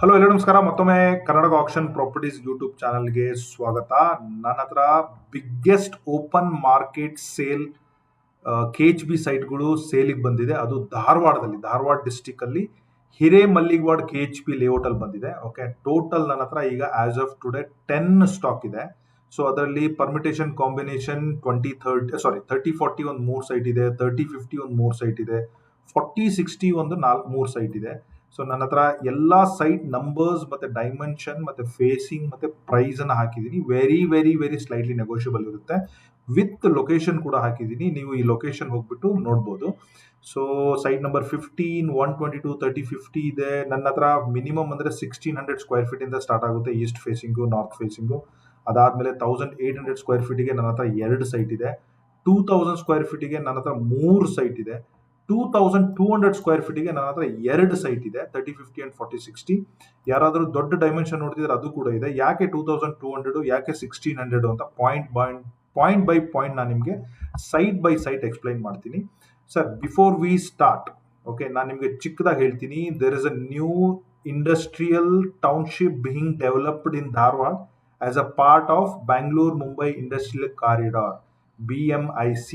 Hello ಎಲ್ಲರೂ ನಮಸ್ಕಾರ. ಮತ್ತೊಮ್ಮೆ ಕರ್ನಾಟಕ ಆಕ್ಷನ್ ಪ್ರಾಪರ್ಟೀಸ್ ಯೂಟ್ಯೂಬ್ ಚಾನಲ್ಗೆ ಸ್ವಾಗತ. ನನ್ನ ಹತ್ರ biggest open market sale KHB ಸೈಟ್ಗಳು ಸೇಲಿಗೆ ಬಂದಿದೆ. ಅದು ಧಾರವಾಡ ಡಿಸ್ಟಿಕ್ ಅಲ್ಲಿ ಹಿರೇಮಲ್ಲಿಗವಾಡ್ KHB ಲೇಔಟ್ ಅಲ್ಲಿ ಬಂದಿದೆ. ಓಕೆ, ಟೋಟಲ್ ನನ್ನ ಹತ್ರ ಈಗ ಆಸ್ ಆಫ್ ಟುಡೇ 10 ಸ್ಟಾಕ್ ಇದೆ. ಸೊ ಅದರಲ್ಲಿ ಪರ್ಮಿಟೇಷನ್ ಕಾಂಬಿನೇಷನ್ 30-40 ಒಂದು 3 ಸೈಟ್ ಇದೆ, 30-50 ಒಂದು 3 ಸೈಟ್ ಇದೆ, 40-60 ಒಂದು 3 ಸೈಟ್ ಇದೆ. ಸೊ ನನ್ನ ಹತ್ರ ಎಲ್ಲಾ ಸೈಟ್ ನಂಬರ್ಸ್ ಮತ್ತೆ ಡೈಮೆನ್ಷನ್ ಮತ್ತೆ ಫೇಸಿಂಗ್ ಮತ್ತೆ ಪ್ರೈಸ್ ಅನ್ನ ಹಾಕಿದೀನಿ. Very very very slightly negotiable ಇರುತ್ತೆ. ವಿತ್ ಲೊಕೇಶನ್ ಕೂಡ ಹಾಕಿದೀನಿ. ನೀವು ಈ ಲೊಕೇಶನ್ ಹೋಗ್ಬಿಟ್ಟು ನೋಡ್ಬೋದು. ಸೊ ಸೈಟ್ ನಂಬರ್ 15, 122, 30-50 ಇದೆ. ನನ್ನ ಹತ್ರ ಮಿನಿಮಮ್ ಅಂದ್ರೆ 1600 ಸ್ಕ್ವೇರ್ ಫೀಟ್ ಇಂದ ಸ್ಟಾರ್ಟ್ ಆಗುತ್ತೆ. East facing, north facing. ಅದಾದ್ಮೇಲೆ 1800 ಸ್ಕ್ವೇರ್ ಫೀಟ್ಗೆ ನನ್ನ ಹತ್ರ 2 ಸೈಟ್ ಇದೆ. 2000 ಸ್ಕ್ವೇರ್ ಫೀಟ್ಗೆ ನನ್ನ ಹತ್ರ 3 ಸೈಟ್ ಇದೆ. 2200 ಸ್ಕ್ವೇರ್ ಫೀಟ್ಗೆ ನನ್ನ ಹತ್ರ 2 ಸೈಟ್ ಇದೆ. 30-50 ಅಂಡ್ 40-60. ಯಾರಾದರೂ ದೊಡ್ಡ ಡೈಮೆನ್ಷನ್ ನೋಡ್ತಿದ್ರೆ ಅದು ಕೂಡ ಇದೆ. ಯಾಕೆ 2200, ಯಾಕೆ 1600 ಅಂತ ಪಾಯಿಂಟ್ ಬೈ ಪಾಯಿಂಟ್ ನಾನು ನಿಮಗೆ ಸೈಟ್ ಬೈ ಸೈಟ್ ಎಕ್ಸ್ಪ್ಲೈನ್ ಮಾಡ್ತೀನಿ. Sir, before we start, okay, ನಾನು ನಿಮಗೆ ಚಿಕ್ಕದಾಗಿ ಹೇಳ್ತೀನಿ. There is a new industrial township being developed in Dharwad as a part of Bangalore-Mumbai Industrial Corridor, BMIC,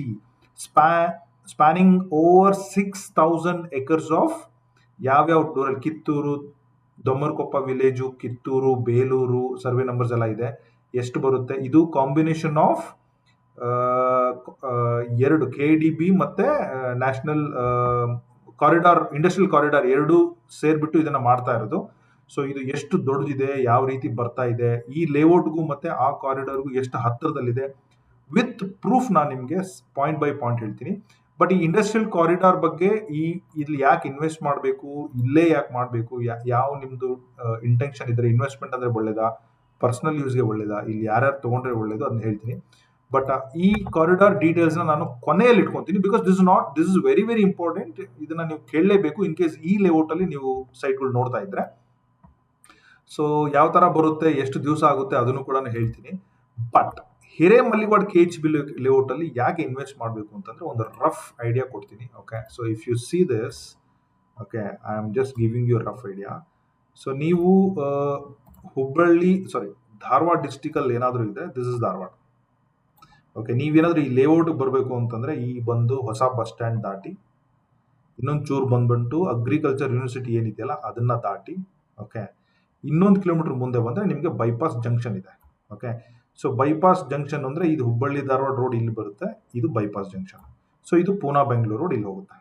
spanning over 6000 acres of ಯಾವ್ಯಾವ ಊರಲ್ಲಿ Kittur, Dommarkoppa village, Kittur, Belur, survey numbers ಎಲ್ಲ ಇದೆ. ಎಷ್ಟು ಬರುತ್ತೆ ಇದು? ಕಾಂಬಿನೇಷನ್ ಆಫ್ 2 KDB ಮತ್ತೆ ನ್ಯಾಷನಲ್ ಕಾರಿಡಾರ್, ಇಂಡಸ್ಟ್ರಿಯಲ್ ಕಾರಿಡಾರ್ ಎರಡೂ ಸೇರ್ಬಿಟ್ಟು ಇದನ್ನ ಮಾಡ್ತಾ ಇರೋದು. ಸೊ ಇದು ಎಷ್ಟು ದೊಡ್ಡದಿದೆ, ಯಾವ ರೀತಿ ಬರ್ತಾ ಇದೆ, ಈ ಲೇಔಟ್ಗೂ ಮತ್ತೆ ಆ ಕಾರಿಡಾರ್ಗೂ ಎಷ್ಟು ಹತ್ತಿರದಲ್ಲಿದೆ, ವಿತ್ ಪ್ರೂಫ್ ನಾನು ನಿಮಗೆ ಪಾಯಿಂಟ್ ಬೈ ಪಾಯಿಂಟ್ ಹೇಳ್ತೀನಿ. ಬಟ್ ಈ ಇಂಡಸ್ಟ್ರಿಯಲ್ ಕಾರಿಡಾರ್ ಬಗ್ಗೆ ಇಲ್ಲಿ ಯಾಕೆ ಇನ್ವೆಸ್ಟ್ ಮಾಡಬೇಕು, ಇಲ್ಲೇ ಯಾಕೆ ಮಾಡಬೇಕು, ಯಾವ ನಿಮ್ದು ಇಂಟೆನ್ಷನ್ ಇದ್ರೆ, ಇನ್ವೆಸ್ಟ್ಮೆಂಟ್ ಅಂದ್ರೆ ಒಳ್ಳೇದಾ, ಪರ್ಸನಲ್ ಯೂಸ್ಗೆ ಒಳ್ಳೇದಾ, ಇಲ್ಲಿ ಯಾರ್ಯಾರು ತಗೊಂಡ್ರೆ ಒಳ್ಳೇದು ಅದನ್ನ ಹೇಳ್ತೀನಿ. ಬಟ್ ಈ ಕಾರಿಡಾರ್ ಡೀಟೇಲ್ಸ್ ನಾನು ಕೊನೆಯಲ್ಲಿ ಇಟ್ಕೊಂತೀನಿ. Because this is very very important. ಇದನ್ನ ನೀವು ಕೇಳಲೇಬೇಕು ಇನ್ ಕೇಸ್ ಈ ಲೇಔಟ್ ಅಲ್ಲಿ ನೀವು ಸೈಟ್ಗಳು ನೋಡ್ತಾ ಇದ್ರೆ. ಸೊ ಯಾವ ತರ ಬರುತ್ತೆ, ಎಷ್ಟು ದಿವಸ ಆಗುತ್ತೆ ಅದನ್ನು ಕೂಡ ಹೇಳ್ತೀನಿ. ಬಟ್ ಹಿರೇಮಲ್ಲಿಗವಾಡ್ KHB ಲೇಔಟ್ ಅಲ್ಲಿ ಯಾಕೆ ಇನ್ವೆಸ್ಟ್ ಮಾಡಬೇಕು ಅಂತಂದ್ರೆ ಒಂದು ರಫ್ ಐಡಿಯಾ ಕೊಡ್ತೀನಿ. Okay, so if you see this, okay, I am just giving you rough idea. So ನೀವು ಧಾರವಾಡ ಡಿಸ್ಟಿಕ್ ಅಲ್ಲಿ ಏನಾದರೂ ಇದೆ, ದಿಸ್ ಇಸ್ ಧಾರವಾಡ. ಓಕೆ, ನೀವೇನಾದ್ರೂ ಈ ಲೇಔಟ್ ಬರಬೇಕು ಅಂತಂದ್ರೆ ಈ ಬಂದು ಹೊಸ ಬಸ್ ಸ್ಟ್ಯಾಂಡ್ ದಾಟಿ ಇನ್ನೊಂದು ಚೂರು ಬಂದ್ಬಿಟ್ಟು ಅಗ್ರಿಕಲ್ಚರ್ ಯೂನಿವರ್ಸಿಟಿ ಏನಿದೆಯಲ್ಲ ಅದನ್ನ ದಾಟಿ, ಓಕೆ, ಇನ್ನೊಂದು ಕಿಲೋಮೀಟರ್ ಮುಂದೆ ಬಂದ್ರೆ ನಿಮಗೆ ಬೈಪಾಸ್ ಜಂಕ್ಷನ್ ಇದೆ. ಓಕೆ, ಸೊ ಬೈಪಾಸ್ ಜಂಕ್ಷನ್ ಅಂದ್ರೆ ಇದು ಹುಬ್ಬಳ್ಳಿ ಧಾರವಾಡ ರೋಡ್ ಇಲ್ಲಿ ಬರುತ್ತೆ, ಇದು ಬೈಪಾಸ್ ಜಂಕ್ಷನ್. ಸೊ ಇದು ಪೂನಾ ಬೆಂಗಳೂರು ರೋಡ್ ಇಲ್ಲಿ ಹೋಗುತ್ತೆ.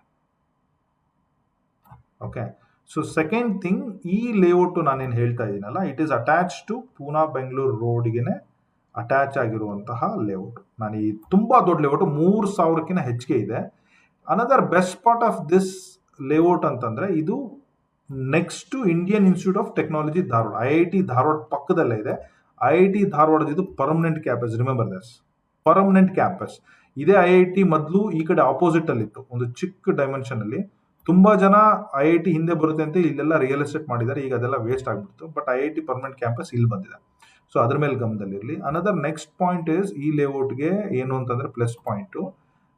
ಓಕೆ, ಸೊ ಸೆಕೆಂಡ್ ಥಿಂಗ್, ಈ ಲೇಔಟ್ ನಾನೇನು ಹೇಳ್ತಾ ಇದ್ದೀನಲ್ಲ, it is attach to Poona Bengaluru ರೋಡ್ಗೆನೆ ಅಟ್ಯಾಚ್ ಆಗಿರುವಂತಹ ಲೇಔಟ್. ನಾನು ಈ ತುಂಬಾ ದೊಡ್ಡ ಲೇಔಟ್, 3000ಕ್ಕಿಂತ ಹೆಚ್ಚಿಗೆ ಇದೆ. Another best part of this layout ಅಂತಂದ್ರೆ ಇದು next to Indian Institute of Technology Dharwad, IIT Dharwad ಪಕ್ಕದಲ್ಲೇ ಇದೆ. IIT ಧಾರವಾಡದ ಇದು permanent campus, remember this, permanent campus. ಇದೇ IIT ಮೊದಲು ಈ ಕಡೆ ಆಪೋಸಿಟ್ ಅಲ್ಲಿ ಇತ್ತು, ಒಂದು ಚಿಕ್ಕ ಡೈಮೆನ್ಷನ್ ಅಲ್ಲಿ. ತುಂಬಾ ಜನ IIT ಹಿಂದೆ ಬರುತ್ತೆ ಅಂತ ಇಲ್ಲೆಲ್ಲ ರಿಯಲ್ ಎಸ್ಟೇಟ್ ಮಾಡಿದ್ದಾರೆ, ಈಗ ಅದೆಲ್ಲ ವೇಸ್ಟ್ ಆಗ್ಬಿಡ್ತು. ಬಟ್ IIT ಪರ್ಮನೆಂಟ್ ಕ್ಯಾಂಪಸ್ ಇಲ್ಲಿ ಬಂದಿದೆ. ಸೊ ಅದ್ರ ಮೇಲೆ ಗಮನದಲ್ಲಿರಲಿ. ಅನದರ್ ನೆಕ್ಸ್ಟ್ ಪಾಯಿಂಟ್ ಇಸ್, ಈ ಲೇಔಟ್ಗೆ ಏನು ಅಂತಂದ್ರೆ plus point,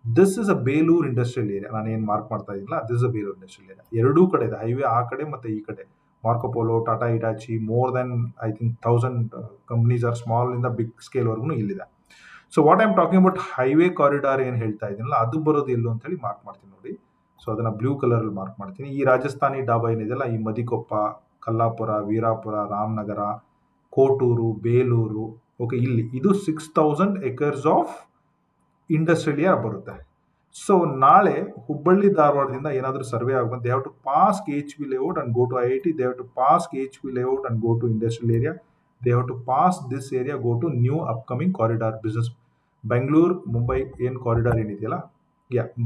this is a Belur industrial area. ನಾನು ಏನು ಮಾರ್ಕ್ ಮಾಡ್ತಾ ಇದ್ದೀನಲ್ಲ, this is a Belur industrial area. ಎರಡೂ ಕಡೆ ಇದೆ, ಹೈವೇ ಆ ಕಡೆ ಮತ್ತೆ ಈ ಕಡೆ. Marcopolo, Tata Hitachi, more than I think 1000 companies are small ಇಂದ ಬಿಗ್ ಸ್ಕೇಲ್ ವರ್ಗು ಇಲ್ಲಿದೆ. So what I am talking about highway corridor ಏನು ಹೇಳ್ತಾ ಇದ್ದೀನಲ್ಲ, ಅದು ಬರೋದು ಎಲ್ಲೋ ಅಂತ ಹೇಳಿ ಮಾರ್ಕ್ ಮಾಡ್ತೀನಿ ನೋಡಿ. ಸೊ ಅದನ್ನ ಬ್ಲೂ ಕಲರ್ ಅಲ್ಲಿ ಮಾರ್ಕ್ ಮಾಡ್ತೀನಿ. ಈ ರಾಜಸ್ಥಾನಿ ಡಾಬಾ ಏನಿದೆಯಲ್ಲ, ಈ ಮದಿಕೊಪ್ಪ, ಕಲ್ಲಾಪುರ, ವೀರಾಪುರ, ರಾಮನಗರ, ಕೋಟೂರು, ಬೇಲೂರು, ಓಕೆ, ಇಲ್ಲಿ ಇದು 6000 acres ಆಫ್ ಇಂಡಸ್ಟ್ರಿಯಲ್ ಏರಿಯಾ ಬರುತ್ತೆ. ಸೊ ನಾಳೆ ಹುಬ್ಬಳ್ಳಿ ಧಾರವಾಡದಿಂದ ಏನಾದರೂ ಸರ್ವೆ ಆಗಬೇಕು, they have to pass KHB layout and go to IIT, they have to pass KHB layout and go to industrial area, they have to pass this area, go to new upcoming corridor business, Bengaluru Mumbai ಏನು corridor ಏನಿದೆಯಲ್ಲ,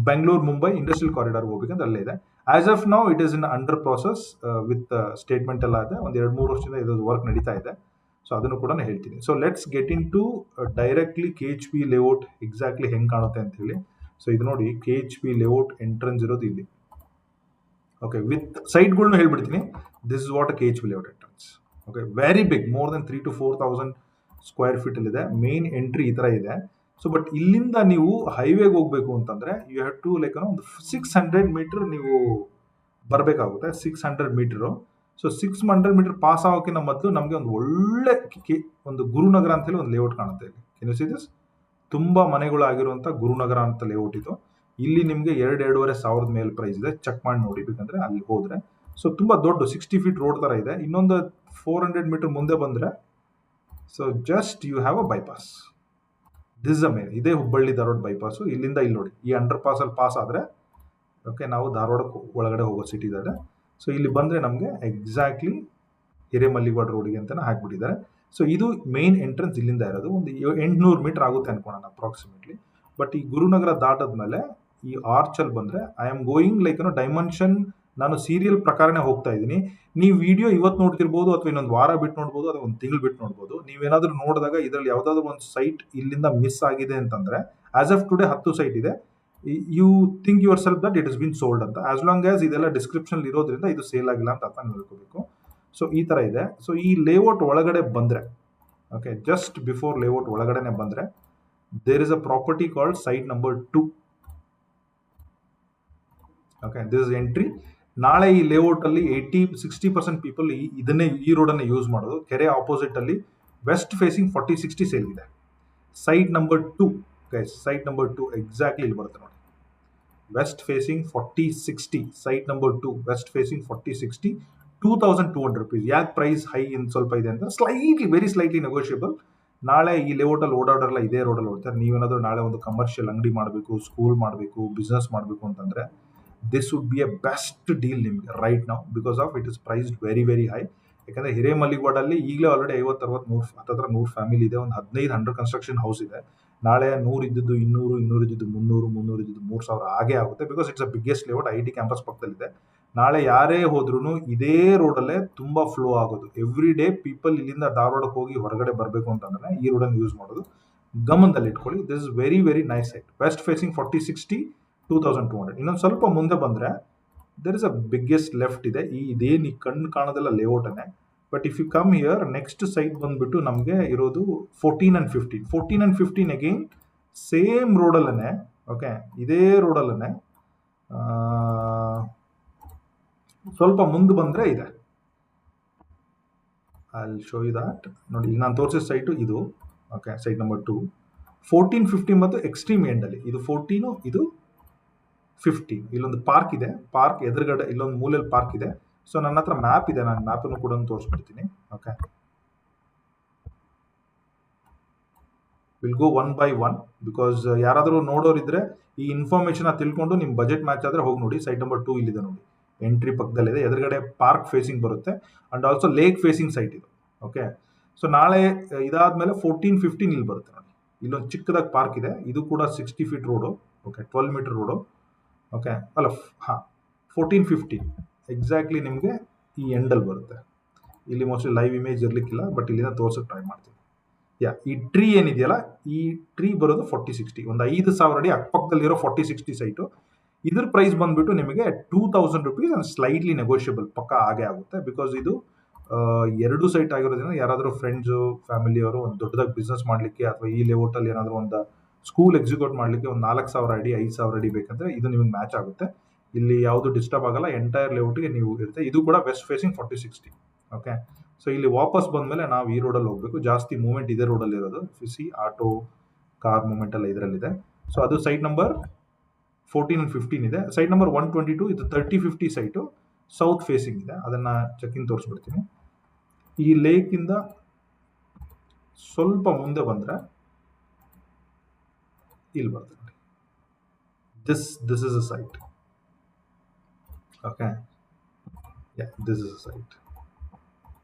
Bengaluru Mumbai industrial corridor ಹೋಗ್ಬೇಕಂತ ಅಲ್ಲೇ ಇದೆ. As of now it is in under process with statement ಎಲ್ಲ ಇದೆ. ಒಂದು 2-3 ವರ್ಷದಿಂದ ಇದು ವರ್ಕ್ ನಡೀತಾ ಇದೆ. ಸೊ ಅದನ್ನು ಕೂಡ ಹೇಳ್ತೀನಿ. So let's get into directly KHB layout exactly ಹೆಂಗೆ ಕಾಣುತ್ತೆ ಅಂತ ಹೇಳಿ. ಸೊ ಇದು ನೋಡಿ, KHB ಲೇಔಟ್ ಎಂಟ್ರೆನ್ಸ್ ಇರೋದು ಇಲ್ಲಿ. ಓಕೆ, ವಿತ್ ಸೈಟ್ಗಳ್ನು ಹೇಳ್ಬಿಡ್ತೀನಿ. This is what KHB layout entrance. Okay, very big, more than 3,000 to 4,000 square feet ಅಲ್ಲಿ ಇದೆ. ಮೇನ್ ಎಂಟ್ರಿ ಈ ತರ ಇದೆ. ಸೊ ಬಟ್ ಇಲ್ಲಿಂದ ನೀವು ಹೈವೇಗೆ ಹೋಗ್ಬೇಕು ಅಂತಂದ್ರೆ ಯು ಹ್ಯಾವ್ ಟು ಲೈಕ್ ಒಂದು 600 ಮೀಟರ್ ನೀವು ಬರಬೇಕಾಗುತ್ತೆ. 600 ಮೀಟರು. ಸೊ 600 ಮೀಟರ್ ಪಾಸ್ ಆಗೋಕ್ಕಿಂತ ಮೊದಲು ನಮಗೆ ಒಂದು ಒಳ್ಳೆ ಒಂದು ಗುರುನಗರ ಅಂತ ಹೇಳಿ ಒಂದು ಲೇಔಟ್ ಕಾಣುತ್ತೆ ಇಲ್ಲಿ. Ken you see this? ತುಂಬಾ ಮನೆಗಳು ಆಗಿರುವಂತ ಗುರುನಗರ ಅಂತ ಲೇಔಟ್ ಇದು. ಇಲ್ಲಿ ನಿಮಗೆ 2-2.5 ಸಾವಿರದ ಮೇಲೆ ಪ್ರೈಸ್ ಇದೆ. ಚೆಕ್ ಮಾಡಿ ನೋಡಿ ಬೇಕಂದ್ರೆ ಅಲ್ಲಿ ಹೋದ್ರೆ. ಸೊ ತುಂಬಾ ದೊಡ್ಡ 60 ಫೀಟ್ ರೋಡ್ ತರ ಇದೆ. ಇನ್ನೊಂದು 400 ಮೀಟರ್ ಮುಂದೆ ಬಂದ್ರೆ so just you have a bypass. This a main. ಇದೇ ಹುಬ್ಬಳ್ಳಿ ಧಾರವಾಡ ಬೈಪಾಸ್. ಇಲ್ಲಿಂದ ಇಲ್ಲಿ ನೋಡಿ, ಈ ಅಂಡರ್ ಪಾಸ್ ಅಲ್ಲಿ ಪಾಸ್ ಆದ್ರೆ ಓಕೆ ನಾವು ಧಾರವಾಡ ಒಳಗಡೆ ಹೋಗೋ ಸಿಟಿದಾಗ. ಸೊ ಇಲ್ಲಿ ಬಂದ್ರೆ ನಮಗೆ ಎಕ್ಸಾಕ್ಟ್ಲಿ ಹಿರೇಮಲ್ಲಿಗೌಡ ರೋಡಿಗೆ ಅಂತಾನೆ ಹಾಕ್ಬಿಟ್ಟಿದ್ದಾರೆ. ಸೊ ಇದು ಮೇನ್ ಎಂಟ್ರೆನ್ಸ್ ಇಲ್ಲಿಂದ ಇರೋದು. ಒಂದು 800 ಮೀಟರ್ ಆಗುತ್ತೆ ಅನ್ಕೋಣ ಅಪ್ರಾಕ್ಸಿಮೇಟ್ಲಿ. ಬಟ್ ಈ ಗುರುನಗರ ದಾಟದ್ಮೇಲೆ ಈ ಆರ್ಚ್ ಅಲ್ಲಿ ಬಂದ್ರೆ I am going like dimension. ನಾನು ಸೀರಿಯಲ್ ಪ್ರಕಾರನೇ ಹೋಗ್ತಾ ಇದ್ದೀನಿ. ನೀವು ವಿಡಿಯೋ ಇವತ್ತು ನೋಡ್ತಿರ್ಬೋದು, ಅಥವಾ ಇನ್ನೊಂದು ವಾರ ಬಿಟ್ಟು ನೋಡ್ಬೋದು, ಅಥವಾ ಒಂದು ತಿಂಗಳು ಬಿಟ್ಟು ನೋಡ್ಬೋದು. ನೀವೇನಾದ್ರೂ ನೋಡಿದಾಗ ಇದರಲ್ಲಿ ಯಾವ್ದಾದ್ರು ಒಂದು ಸೈಟ್ ಇಲ್ಲಿಂದ ಮಿಸ್ ಆಗಿದೆ ಅಂತಂದ್ರೆ, ಆಸ್ ಆಫ್ ಟುಡೇ 10 ಸೈಟ್ ಇದೆ. You think yourself that it is been sold ಅಂತ. ಆಸ್ ಲಾಂಗ್ ಆಸ್ ಇದೆಲ್ಲ ಡಿಸ್ಕ್ರಿಪ್ಷನ್ ಇರೋದ್ರಿಂದ ಇದು ಸೇಲ್ ಆಗಿಲ್ಲ ಅಂತ ಅರ್ಥ ಮಾಡ್ಕೋಬೇಕು. ಸೊ ಈ ತರ ಇದೆ. ಸೊ ಈ ಲೇಔಟ್ ಒಳಗಡೆ ಬಂದ್ರೆ ಓಕೆ, ಜಸ್ಟ್ ಬಿಫೋರ್ ಲೇಔಟ್ ಒಳಗಡೆನೆ ಬಂದ್ರೆ there is a property called site number 2. Okay, this is entry. ನಾಳೆ ಈ ಲೇಔಟ್ ಅಲ್ಲಿ 60% ಪೀಪಲ್ ಈ ರೋಡ್ ಅನ್ನ ಯೂಸ್ ಮಾಡೋದು. ಕೆರೆ ಆಪೋಸಿಟ್ ಅಲ್ಲಿ ವೆಸ್ಟ್ ಫೇಸಿಂಗ್ 40-60 ಸೇಲ್ ಇದೆ. Site number 2 guys, site number 2 exactly ಇಲ್ಲಿ ಬರುತ್ತೆ ನೋಡಿ. West facing 40-60, site number 2 west facing 40-60, 2200 rupees. ಯಾಕೆ ಪ್ರೈಸ್ ಹೈ ಇನ್ ಸ್ವಲ್ಪ ಇದೆ ಅಂತ ಸ್ಲೈಟ್ಲಿ, ವೆರಿ ಸ್ಲೈಟ್ಲಿ ನೆಗೋಷಿಯಬಲ್. ನಾಳೆ ಈ ಲೇಔಟ್ ಅಲ್ಲಿ ಓಡಾಡೋಲ್ಲ, ಇದೇ ರೋಡಲ್ಲಿ ಓಡ್ತಾರೆ. ನೀವೇನಾದ್ರೂ ನಾಳೆ ಒಂದು ಕಮರ್ಷಿಯಲ್ ಅಂಗಡಿ ಮಾಡಬೇಕು, ಸ್ಕೂಲ್ ಮಾಡಬೇಕು, ಬಿಸ್ನೆಸ್ ಮಾಡಬೇಕು ಅಂತಂದ್ರೆ this would be a best deal ನಿಮಗೆ right now, because of it is priced very very high. ಯಾಕಂದ್ರೆ ಹಿರೇಮಲ್ಲಿಗೌಡಲ್ಲಿ ಈಗಲೇ ಆಲ್ರೆಡಿ 50-60 ಹತ್ತಿರ 100 ಫ್ಯಾಮಿಲಿ ಇದೆ. ಒಂದು 15 ಅಂಡರ್ ಕನ್ಸ್ಟ್ರಕ್ಷನ್ ಹೌಸ್ ಇದೆ. ನಾಳೆ 100 ಇದ್ದದ್ದು 200, 200 ಇದ್ದದ್ದು 300, 300 ಇದ್ದದ್ದು 3000 ಆಗೇ ಆಗುತ್ತೆ. Because it's a biggest layout, IT campus ಪಕ್ಕದಲ್ಲಿದೆ. ನಾಳೆ ಯಾರೇ ಹೋದ್ರೂ ಇದೇ ರೋಡಲ್ಲೇ ತುಂಬಾ ಫ್ಲೋ ಆಗೋದು. ಎವ್ರಿ ಡೇ ಪೀಪಲ್ ಇಲ್ಲಿಂದ ಧಾರವಾಡಕ್ಕೆ ಹೋಗಿ ಹೊರಗಡೆ ಬರಬೇಕು ಅಂತಂದ್ರೆ ಈ ರೋಡನ್ನು ಯೂಸ್ ಮಾಡೋದು. ಗಮನದಲ್ಲಿ ಇಟ್ಕೊಳ್ಳಿ. This is very very nice site. West facing 40-60, 2200. ಇನ್ನೊಂದು ಸ್ವಲ್ಪ ಮುಂದೆ ಬಂದ್ರೆ there is a biggest left ಇದೆ. ಇದೇನು ಈ ಕಣ್ಣು ಕಾಣೋದೆಲ್ಲ ಲೇಔಟ್ ಅನ್ನೇ. But if you come here, next site ಬಂದ್ಬಿಟ್ಟು ನಮಗೆ ಇರೋದು 14 and 15. 14 and 15 ಅಗೇನ್ ಸೇಮ್ ರೋಡಲ್ಲೇ. ಓಕೆ, ಇದೇ ರೋಡಲ್ಲೇ ಸ್ವಲ್ಪ ಮುಂದೆ ಬಂದ್ರೆ ಇದೆ. I will show you that. ನೋಡಿ, ಈಗ ನಾನು ತೋರಿಸಿದ ಸೈಟು ಇದು. Okay, site number 2. 14, 15 ಮತ್ತು ಎಕ್ಸ್ಟ್ರೀಮ್ ಎಂಡ್ ಅಲ್ಲಿ ಇದು 14, ಇದು 15. ಇಲ್ಲೊಂದು ಪಾರ್ಕ್ ಇದೆ. ಪಾರ್ಕ್ ಎದುರುಗಡೆ ಇಲ್ಲೊಂದು ಮೂಲೆಯಲ್ಲಿ ಪಾರ್ಕ್ ಇದೆ. ಸೊ ನನ್ನ ಹತ್ರ ಮ್ಯಾಪ್ ಇದೆ, ನಾನು ಮ್ಯಾಪನ್ನು ಕೂಡ ತೋರಿಸ್ಬಿಡ್ತೀನಿ. Okay, will go one by one. Because ಯಾರಾದರೂ ನೋಡೋರಿದ್ರೆ ಈ ಇನ್ಫಾರ್ಮೇಶನ್ ತಿಳ್ಕೊಂಡು ನಿಮ್ಮ ಬಜೆಟ್ ಮ್ಯಾಚ್ ಆದ್ರೆ ಹೋಗಿ ನೋಡಿ. ಸೈಟ್ ನಂಬರ್ 2 ಇಲ್ಲಿದೆ ನೋಡಿ, ಎಂಟ್ರಿ ಪಕ್ಕದಲ್ಲಿದೆ. ಎದುರುಗಡೆ ಪಾರ್ಕ್ ಫೇಸಿಂಗ್ ಬರುತ್ತೆ and also lake facing site ಇದು. ಓಕೆ, ಸೊ ನಾಳೆ ಇದಾದ್ಮೇಲೆ 14, 15 ಇಲ್ಲಿ ಬರುತ್ತೆ ನೋಡಿ. ಇಲ್ಲೊಂದು ಚಿಕ್ಕದಾಗಿ ಪಾರ್ಕ್ ಇದೆ. ಇದು ಕೂಡ 60 feet road. Okay, 12 metre road. Okay, ಅಲ್ಲ 14, 15 ಎಕ್ಸಾಕ್ಟ್ಲಿ ನಿಮಗೆ ಈ ಎಂಡಲ್ಲಿ ಬರುತ್ತೆ. ಇಲ್ಲಿ ಮೋಸ್ಟ್ಲಿ ಲೈವ್ ಇಮೇಜ್ ಇರ್ಲಿಕ್ಕಿಲ್ಲ, ಬಟ್ ಇಲ್ಲಿಂದ ತೋರ್ಸಕ್ಕೆ ಟ್ರೈ ಮಾಡ್ತೀನಿ. ಈ ಟ್ರೀ ಏನಿದೆಯಲ್ಲ, ಈ ಟ್ರೀ ಬರೋದು 40-60. ಒಂದು 5,000 ಅಡಿ ಅಕ್ಕಪಕ್ಕದಲ್ಲಿರೋ 40-60 ಸೈಟು. ಇದ್ರ ಪ್ರೈಸ್ ಬಂದ್ಬಿಟ್ಟು ನಿಮಗೆ 2000 rupees ಅಂಡ್ ಸ್ಲೈಟ್ಲಿ ನೆಗೋಷಿಯಬಲ್ ಪಕ್ಕ ಆಗೇ ಆಗುತ್ತೆ. ಬಿಕಾಸ್ ಇದು 2 ಸೈಟ್ ಆಗಿರೋದ್ರಿಂದ ಯಾರಾದರೂ ಫ್ರೆಂಡ್ಸು, ಫ್ಯಾಮಿಲಿಯವರು ಒಂದು ದೊಡ್ಡದಾಗಿ ಬಿಸ್ನೆಸ್ ಮಾಡಲಿಕ್ಕೆ, ಅಥವಾ ಈ ಲೇಔಟಲ್ಲಿ ಏನಾದರೂ ಒಂದು ಸ್ಕೂಲ್ ಎಕ್ಸಿಕ್ಯೂಟ್ ಮಾಡಲಿಕ್ಕೆ ಒಂದು 4,000 ಅಡಿ 5,000 ಅಡಿ ಬೇಕಂದ್ರೆ ಇದು ನಿಮಗೆ ಮ್ಯಾಚ್ ಆಗುತ್ತೆ. ಇಲ್ಲಿ ಯಾವುದು ಡಿಸ್ಟರ್ಬ್ ಆಗಲ್ಲ. ಎಂಟೈರ್ ಲೇಔಟ್ಗೆ ನೀವು ಇರುತ್ತೆ. ಇದು ಕೂಡ ವೆಸ್ಟ್ ಫೇಸಿಂಗ್ 40-60. ಓಕೆ, ಸೊ ಇಲ್ಲಿ ವಾಪಸ್ ಬಂದಮೇಲೆ ನಾವು ಈ ರೋಡಲ್ಲಿ ಹೋಗಬೇಕು. ಜಾಸ್ತಿ ಮೂವ್ಮೆಂಟ್ ಇದೇ ರೋಡಲ್ಲಿ ಇರೋದು. ಸಿ ಆಟೋ, ಕಾರ್ ಮೂವ್ಮೆಂಟ್ ಎಲ್ಲ ಇದರಲ್ಲಿದೆ. ಸೊ ಅದು ಸೈಟ್ ನಂಬರ್ 14 and 15 ಇದೆ. ಸೈಟ್ ನಂಬರ್ 122 ಇದು 30-50 ಸೈಟು ಸೌತ್ ಫೇಸಿಂಗ್ ಇದೆ. ಅದನ್ನ ಚೆಕ್ಕಿಂಗ್ ತೋರಿಸ್ಬಿಡ್ತೀನಿ. ಈ ಲೇಕ್ ಇಂದ ಸ್ವಲ್ಪ ಮುಂದೆ ಬಂದ್ರೆ ಇಲ್ಲಿ ಬರ್ತದೆ ನೋಡಿ. This is a site. Okay, this is a site.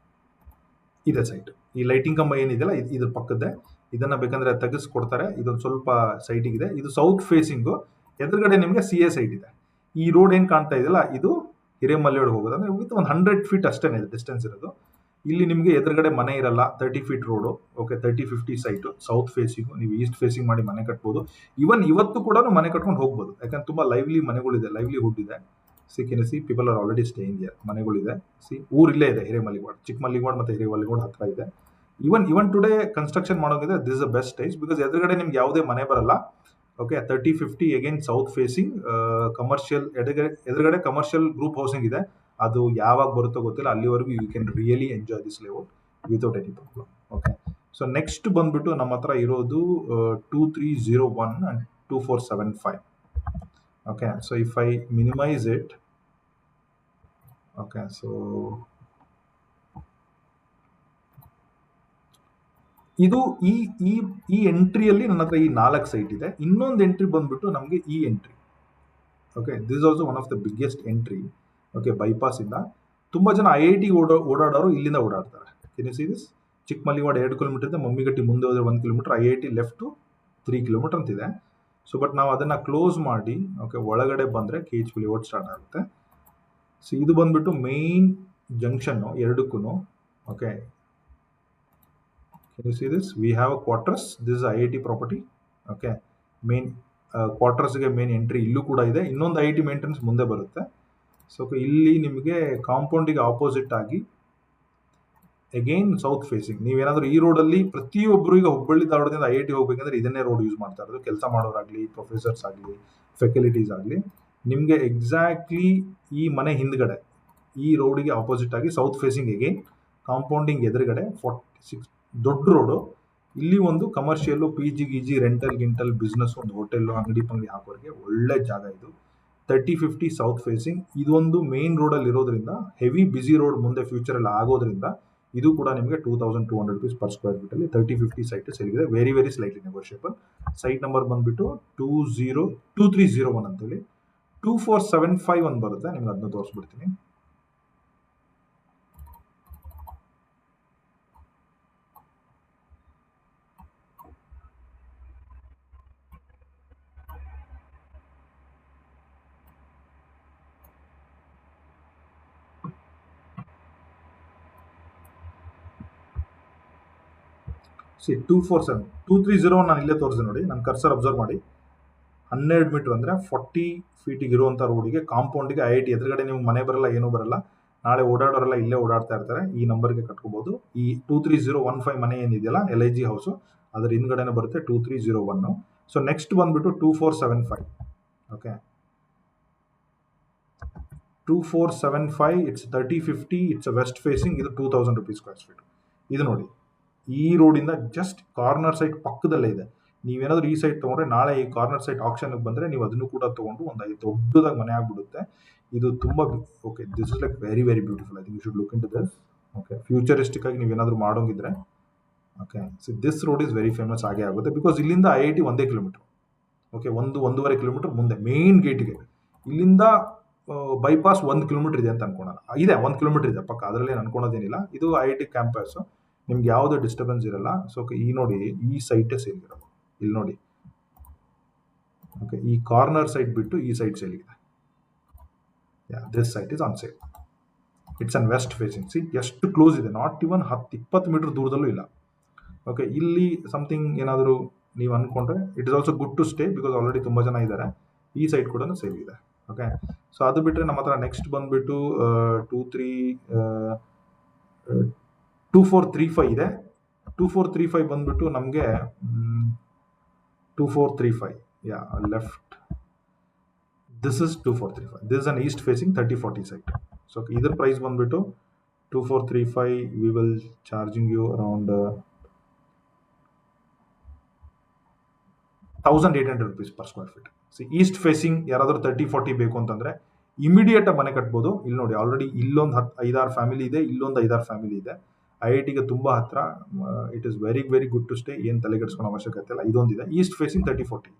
ಇದೆ ಸೈಟ್. ಈ ಲೈಟಿಂಗ್ ಕಂಬ ಏನಿದೆಯಲ್ಲ ಇದ್ರ ಪಕ್ಕದ್ದೇ. ಇದನ್ನ ಬೇಕಂದ್ರೆ ತೆಗೆಸ್ಕೊಡ್ತಾರೆ. ಇದೊಂದು ಸ್ವಲ್ಪ ಸೈಟಿಗಿದೆ. ಇದು ಸೌತ್ ಫೇಸಿಂಗು. ಎದುರುಗಡೆ ನಿಮಗೆ CA ಸೈಟ್ ಇದೆ. ಈ ರೋಡ್ ಏನ್ ಕಾಣ್ತಾ ಇದೆಯಲ್ಲ, ಇದು ಹಿರೇಮಲ್ಲಿಗೌಡ ಹೋಗೋದು. ಅಂದ್ರೆ ವಿತ್ ಒಂದು 100 ಫೀಟ್ ಅಷ್ಟೇ ಡಿಸ್ಟೆನ್ಸ್ ಇರೋದು. ಇಲ್ಲಿ ನಿಮಗೆ ಎದುರುಗಡೆ ಮನೆ ಇರಲ್ಲ. 30 feet road. Okay, 30-50 site south facing. ನೀವು ಈಸ್ಟ್ ಫೇಸಿಂಗ್ ಮಾಡಿ ಮನೆ ಕಟ್ಬೋದು. ಇವನ್ ಇವತ್ತು ಕೂಡ ಮನೆ ಕಟ್ಕೊಂಡು ಹೋಗ್ಬೋದು. ಯಾಕಂದ್ರೆ ತುಂಬಾ ಲೈವ್ಲಿ ಮನೆಗಳಿದೆ, ಲೈವ್ಲಿಹುಡ್ ಇದೆ. See people are already staying here. ಮನೆಗಳಿದೆ. ಊರಿಲ್ಲೇ ಇದೆ ಹಿರೇಮಲ್ಲಿಗೌಡ. ಚಿಕ್ಕಮಲ್ಲಿಗೌಡ ಮತ್ತೆ ಹಿರೇಮಲ್ಲಿಗೌಡ ಹತ್ರ ಇದೆ. ಇವನ್ ಟುಡೇ ಕನ್ಸ್ಟ್ರಕ್ಷನ್ ಮಾಡೋದಿದೆ. This is the best ties. Because ಎದುರುಗಡೆ ನಿಮ್ಗೆ ಯಾವುದೇ ಮನೆ ಬರಲ್ಲ. Okay, 30-50 again south facing commercial. ಎದುರುಗಡೆ ಕಮರ್ಷಿಯಲ್ ಗ್ರೂಪ್ ಹೌಸಿಂಗ್ ಇದೆ. ಅದು ಯಾವಾಗ ಬರುತ್ತೋ ಗೊತ್ತಿಲ್ಲ, ಅಲ್ಲಿವರೆಗೂ you can really enjoy this layout without any problem. Okay, so next ಬಂದ್ಬಿಟ್ಟು ನಮ್ಮ ಹತ್ರ ಇರೋದು 2301 and 2475. Okay, so if I minimize it, okay, so ಇದು ಈ ಈ ಈ ಎಂಟ್ರಿಯಲ್ಲಿ ನನ್ನ ಹತ್ರ ಈ 4 ಸೈಟ್ ಇದೆ. ಇನ್ನೊಂದು ಎಂಟ್ರಿ ಬಂದ್ಬಿಟ್ಟು ನಮಗೆ ಈ entry. Okay, this also one of the biggest entry. Okay, bypass ಇಂದ ತುಂಬಾ ಜನ IIT ಓಡಾಡೋರು ಇಲ್ಲಿಂದ ಓಡಾಡ್ತಾರೆ. Can you see this? Chikkamallivada 2 kilometre ಇದೆ, ಮಮ್ಮಿಗಟ್ಟಿ ಮುಂದೆ ಹೋದ್ರೆ 1 ಕಿಲೋಮೀಟರ್, IIT ಲೆಫ್ಟ್ 3 ಕಿಲೋಮೀಟರ್ ಅಂತಿದೆ. ಸೊ ಬಟ್ ನಾವು ಅದನ್ನ ಕ್ಲೋಸ್ ಮಾಡಿ ಓಕೆ ಒಳಗಡೆ ಬಂದ್ರೆ KHP ಲೇಔಟ್ ಸ್ಟಾರ್ಟ್ ಆಗುತ್ತೆ. ಸೊ ಇದು ಬಂದ್ಬಿಟ್ಟು ಮೇನ್ ಜಂಕ್ಷನ್ ಎರಡಕ್ಕೂ. Okay, can you see this? We have a quarters. This is IIT property. Okay, main quarters ಗೆ ಮೇನ್ ಎಂಟ್ರಿ ಇಲ್ಲೂ ಕೂಡ ಇದೆ. ಇನ್ನೊಂದು IIT ಮೇಂಟೆನೆನ್ಸ್ ಮುಂದೆ ಬರುತ್ತೆ. ಸೊ ಇಲ್ಲಿ ನಿಮಗೆ ಕಾಂಪೌಂಡಿಗೆ ಆಪೋಸಿಟ್ ಆಗಿ ಅಗೈನ್ ಸೌತ್ ಫೇಸಿಂಗ್. ನೀವೇನಾದ್ರೂ ಈ ರೋಡಲ್ಲಿ ಪ್ರತಿಯೊಬ್ಬರು ಈಗ ಹುಬ್ಬಳ್ಳಿ ಧಾರವಾಡದಿಂದ IIT ಹೋಗ್ಬೇಕಂದ್ರೆ ಇದನ್ನೇ ರೋಡ್ ಯೂಸ್ ಮಾಡ್ತಾ ಇರೋದು. ಕೆಲಸ ಮಾಡೋರಾಗ್ಲಿ, ಪ್ರೊಫೆಸರ್ಸ್ ಆಗಲಿ, ಫೆಸಿಲಿಟೀಸ್ ಆಗಲಿ, ನಿಮಗೆ ಎಕ್ಸಾಕ್ಟ್ಲಿ ಈ ಮನೆ ಹಿಂದ್ಗಡೆ ಈ ರೋಡಿಗೆ ಆಪೋಸಿಟ್ ಆಗಿ ಸೌತ್ ಫೇಸಿಂಗ್ ಅಗೈನ್ ಕಾಂಪೌಂಡಿಂಗ್ ಎದುರುಗಡೆ 46 ದೊಡ್ಡ ರೋಡು. ಇಲ್ಲಿ ಒಂದು ಕಮರ್ಷಿಯಲ್ PG ಗಿಜಿ ರೆಂಟಲ್ ಗಿಂಟಲ್ ಬಿಸ್ನೆಸ್, ಒಂದು ಹೋಟೆಲ್, ಅಂಗಡಿ ಪಂಗಡಿ ಹಾಕೋರಿಗೆ ಒಳ್ಳೆ ಜಾಗ ಇದು. 3050 ಸೌತ್ ಫೇಸಿಂಗ್. ಇದೊಂದು ಮೇನ್ ರೋಡಲ್ಲಿ ಇರೋದ್ರಿಂದ, ಹೆವಿ ಬಿಸಿ ರೋಡ್ ಮುಂದೆ ಫ್ಯೂಚರಲ್ಲಿ ಆಗೋದ್ರಿಂದ ಇದು ಕೂಡ ನಿಮಗೆ 2200 rupees per square feet ಅಲ್ಲಿ 3050 ಸೈಟ್ ಸೇರಿದೆ. Very very slightly negotiable. Site number ಬಂದ್ಬಿಟ್ಟು 2301 ಅಂತೇಳಿ. 2475 ಒಂದು ಬರುತ್ತೆ, ನಿಮ್ಗೆ ಅದನ್ನ ತೋರಿಸ್ಬಿಡ್ತೀನಿ. ಸಿ 247 230 ನಾನು ಇಲ್ಲೇ ತೋರಿಸಿದೆ ನೋಡಿ. ನನ್ನ ಕರ್ಸರ್ ಅಬ್ಸರ್ವ್ ಮಾಡಿ. 12 ಮೀಟರ್ ಅಂದರೆ 40 ಫೀಟಿಗೆ ಇರುವಂಥ ರೋಡಿಗೆ, ಕಾಂಪೌಂಡಿಗೆ, IIT ಎದುರುಗಡೆ ನೀವು ಮನೆ ಬರಲ್ಲ, ಏನೂ ಬರಲ್ಲ. ನಾಳೆ ಓಡಾಡೋರೆಲ್ಲ ಇಲ್ಲೇ ಓಡಾಡ್ತಾ ಇರ್ತಾರೆ. ಈ ನಂಬರ್ಗೆ ಕಟ್ಕೋಬಹುದು. ಈ 23015 ಮನೆ ಏನಿದೆಯಲ್ಲ LIG ಹೌಸು, ಅದರ ಹಿಂದ್ಗಡೆನೇ ಬರುತ್ತೆ 2301. ಸೊ ನೆಕ್ಸ್ಟ್ ಬಂದ್ಬಿಟ್ಟು 2475. Okay, 2475 it's 3050, it's west facing. ಇದು 2000 rupees ಸ್ಕ್ವೇರ್ ಫೀಟ್. ಇದು ನೋಡಿ, ಈ ರೋಡಿಂದ ಜಸ್ಟ್ ಕಾರ್ನರ್ ಸೈಟ್ ಪಕ್ಕದಲ್ಲೇ ಇದೆ. ನೀವೇನಾದ್ರೂ ಈ ಸೈಟ್ ತೊಗೊಂಡ್ರೆ ನಾಳೆ ಈ ಕಾರ್ನರ್ ಸೈಟ್ ಆಪ್ಷನ್ಗೆ ಬಂದರೆ ನೀವು ಅದನ್ನು ಕೂಡ ತೊಗೊಂಡು ಒಂದು ದೊಡ್ಡದಾಗಿ ಮನೆ ಆಗಿಬಿಡುತ್ತೆ. ಇದು ತುಂಬ okay, this is like very very beautiful. I think you should look into this. Okay, futuristic ಆಗಿ ನೀವೇನಾದರೂ ಮಾಡೋಂಗಿದ್ರೆ okay, so this road is very famous ಆಗೇ ಆಗುತ್ತೆ. ಬಿಕಾಸ್ ಇಲ್ಲಿಂದ IIT 1 ಕಿಲೋಮೀಟರ್. ಓಕೆ, 1.5 ಕಿಲೋಮೀಟರ್ ಮುಂದೆ ಮೇನ್ ಗೇಟ್ಗೆ. ಇಲ್ಲಿಂದ ಬೈಪಾಸ್ 1 ಕಿಲೋಮೀಟರ್ ಇದೆ ಅಂತ ಅನ್ಕೊಳ್ಳೋಣ. ಇದೆ 1 ಕಿಲೋಮೀಟರ್ ಇದೆ ಪಕ್ಕ, ಅದರಲ್ಲಿ ಅನ್ಕೊಳೋದೇನಿಲ್ಲ. ಇದು IIT ಕ್ಯಾಂಪಸ್, ನಿಮ್ಗೆ ಯಾವುದೇ ಡಿಸ್ಟರ್ಬೆನ್ಸ್ ಇರಲ್ಲ. ಸೊ ಈ ನೋಡಿ, ಈ ಸೈಟೇ ಸೇಲ್ಗಿರೋದು. ಇಲ್ಲಿ ನೋಡಿ, ಓಕೆ, ಈ ಕಾರ್ನರ್ ಸೈಟ್ ಬಿಟ್ಟು ಈ ಸೈಟ್ ಸೇಲ್ಗಿದೆ. This site is on sale. It's an west facing. See ಎಷ್ಟು ಕ್ಲೋಸ್ ಇದೆ, ನಾಟ್ ಇವನ್ 10-20 ಮೀಟರ್ ದೂರದಲ್ಲೂ ಇಲ್ಲ. ಓಕೆ, ಇಲ್ಲಿ ಸಮಥಿಂಗ್ ಏನಾದರೂ ನೀವು ಅಂದ್ಕೊಂಡ್ರೆ it is also good to stay, because already ತುಂಬ ಜನ ಇದ್ದಾರೆ. ಈ ಸೈಟ್ ಕೂಡ ಸೇಲ್ ಇದೆ. ಓಕೆ, ಸೊ ಅದು ಬಿಟ್ಟರೆ ನಮ್ಮ ಹತ್ರ ನೆಕ್ಸ್ಟ್ ಬಂದ್ಬಿಟ್ಟು 2435 ಇದೆ. 2435 ಬಂದ್ಬಿಟ್ಟು ನಮಗೆ 2435 yeah left. This is 2435. This is an east facing 3040 site. So ಇದ್ರ ಪ್ರೈಸ್ ಬಂದ್ಬಿಟ್ಟು 2435. We will charging you around 1800 rupees per square feet. See east facing ಯಾರಾದರೂ 3040 ಬೇಕು ಅಂತಂದ್ರೆ ಇಮಿಡಿಯೇಟ್ ಮನೆ ಕಟ್ಬೋದು. ಇಲ್ಲಿ ನೋಡಿ, ಆಲ್ರೆಡಿ ಇಲ್ಲೊಂದು 5-6 ಫ್ಯಾಮಿಲಿ ಇದೆ, ಇಲ್ಲೊಂದು 5-6 ಫ್ಯಾಮಿಲಿ ಇದೆ. IITಗೆ ತುಂಬಾ ಹತ್ರ. It is very very good to stay. ಏನು ತಲೆ ಕೆಡಿಸ್ಕೊಳ್ಳೋ ಅವಶ್ಯಕತೆ ಇಲ್ಲ. ಇದೊಂದಿದೆ ಈಸ್ಟ್ ಫೇಸಿಂಗ್ 3040.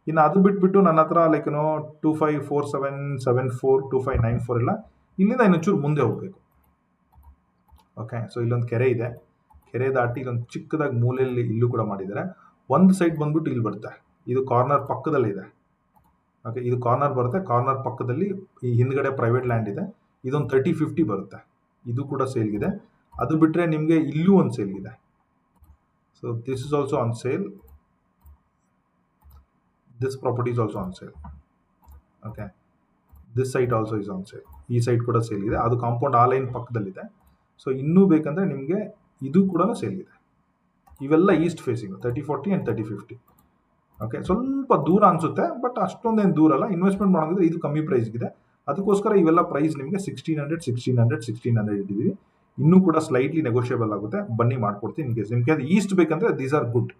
ಇನ್ನು ಅದು ಬಿಟ್ಬಿಟ್ಟು ನನ್ನ ಹತ್ರ ಲೈಕ್ 254774 2594 ಇಲ್ಲ. ಇಲ್ಲಿಂದ ಇನ್ನೊಂಚೂರು ಮುಂದೆ ಹೋಗ್ಬೇಕು. ಓಕೆ, ಸೊ ಇಲ್ಲೊಂದು ಕೆರೆ ಇದೆ. ಕೆರೆ ದಾಟಿ ಇಲ್ಲೊಂದು ಚಿಕ್ಕದಾಗಿ ಮೂಲೆಯಲ್ಲಿ ಇಲ್ಲೂ ಕೂಡ ಮಾಡಿದ್ದಾರೆ. ಒಂದು ಸೈಡ್ ಬಂದ್ಬಿಟ್ಟು ಇಲ್ಲಿ ಬರುತ್ತೆ, ಇದು ಕಾರ್ನರ್ ಪಕ್ಕದಲ್ಲಿ ಇದೆ. ಓಕೆ, ಇದು ಕಾರ್ನರ್ ಬರುತ್ತೆ. ಕಾರ್ನರ್ ಪಕ್ಕದಲ್ಲಿ ಈ ಹಿಂದ್ಗಡೆ ಪ್ರೈವೇಟ್ ಲ್ಯಾಂಡ್ ಇದೆ. ಇದೊಂದು 3050 ಬರುತ್ತೆ. ಇದು ಕೂಡ ಸೇಲ್ಗಿದೆ. ಅದು ಬಿಟ್ಟರೆ ನಿಮಗೆ ಇಲ್ಲೂ ಒಂದು ಸೇಲ್ಗಿದೆ. So this is also on sale. This property is also on sale. Okay, this site also is on sale. ಈ ಸೈಟ್ ಕೂಡ ಸೇಲ್ ಇದೆ. ಅದು ಕಾಂಪೌಂಡ್ ಆ ಲೈನ್ ಪಕ್ಕದಲ್ಲಿದೆ. ಸೊ ಇನ್ನೂ ಬೇಕಂದ್ರೆ ನಿಮಗೆ ಇದು ಕೂಡ ಸೇಲ್ ಇದೆ. ಇವೆಲ್ಲ ಈಸ್ಟ್ ಫೇಸಿಂಗ್ 3040 ಆ್ಯಂಡ್ 3050. ಓಕೆ, ಸ್ವಲ್ಪ ದೂರ ಅನಿಸುತ್ತೆ, ಬಟ್ ಅಷ್ಟೊಂದೇನು ದೂರ ಅಲ್ಲ. ಇನ್ವೆಸ್ಟ್ಮೆಂಟ್ ಮಾಡೋಂಗಿದ್ರೆ ಇದು ಕಮ್ಮಿ ಪ್ರೈಸ್ಗಿದೆ. ಅದಕ್ಕೋಸ್ಕರ ಇವೆಲ್ಲ ಪ್ರೈಸ್ ನಿಮಗೆ 1600 ಇಟ್ಟಿದ್ದೀವಿ. ಇನ್ನೂ ಕೂಡ ಸ್ಲೈಟ್ಲಿ ನೆಗೋಷಿಯಬಲ್ ಆಗುತ್ತೆ, ಬನ್ನಿ ಮಾಡ್ಕೊಡ್ತೀನಿ. ನಿಮಗೆ ಈಸ್ಟ್ ಬೇಕಂದ್ರೆ these are good.